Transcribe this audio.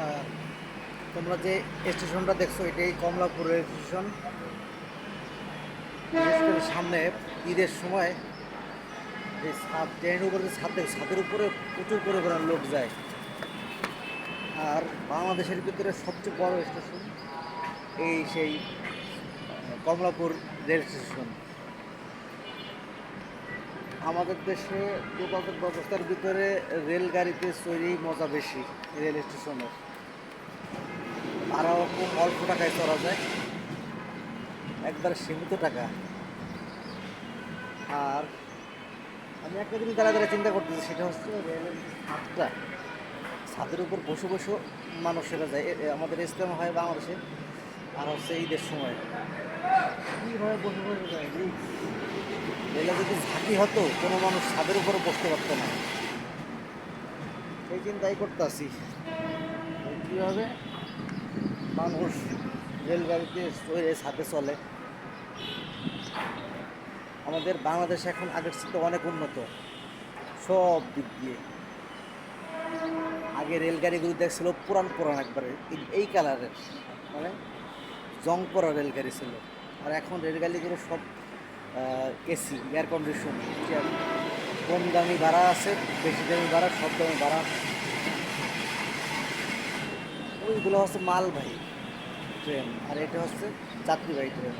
আহ, তোমরা যে স্টেশনটা দেখছো এটাই কমলাপুর রেল স্টেশন। বিশেষ করে সামনে ঈদের সময় যে ছাদ ট্রেনের উপরে যে ছাদের উপরে প্রচুর পরিমাণ লোক যায়। আর বাংলাদেশের ভিতরে সবচেয়ে বড় স্টেশন এই সেই কমলাপুর রেল স্টেশন। আমাদের দেশে যোগাযোগ ব্যবস্থার ভিতরে রেলগাড়িতে চড়েই মজা বেশি। রেল স্টেশনের ভাড়াও খুব অল্প টাকায় চড়া যায়, একবার সীমিত টাকা। আর আমি একটা জিনিস দাঁড়া দাঁড়া চিন্তা করতেছি, সেটা হচ্ছে রেলের যে ছাদটা, ছাদের উপর বসে বসে মানুষেরা যায়। আমাদের ইজতেমা হয় বাংলাদেশে, আর হচ্ছে ঈদের সময় কীভাবে বসে বসে যায়। রেলে যদি ঝাঁকি হতো কোনো মানুষ ছাদের উপরে বসতে পারতো না। সেই চিন্তাই করতে আসি কীভাবে মানুষ রেলগাড়িতে ছাদে চলে। আমাদের বাংলাদেশ এখন আগের থেকে অনেক উন্নত সব দিক দিয়ে। আগে রেলগাড়িগুলো দেখছিল পুরান পুরান একবারে এই কালারের, মানে জং পরা রেলগাড়ি ছিল। আর এখন রেলগাড়িগুলো সব এসি, এয়ার কন্ডিশন। কম দামি ভাড়া আছে, বেশি দামি ভাড়া, সব দামি ভাড়া। ওইগুলো হচ্ছে মালবাহী ট্রেন, আর এটা হচ্ছে যাত্রীবাহী ট্রেন।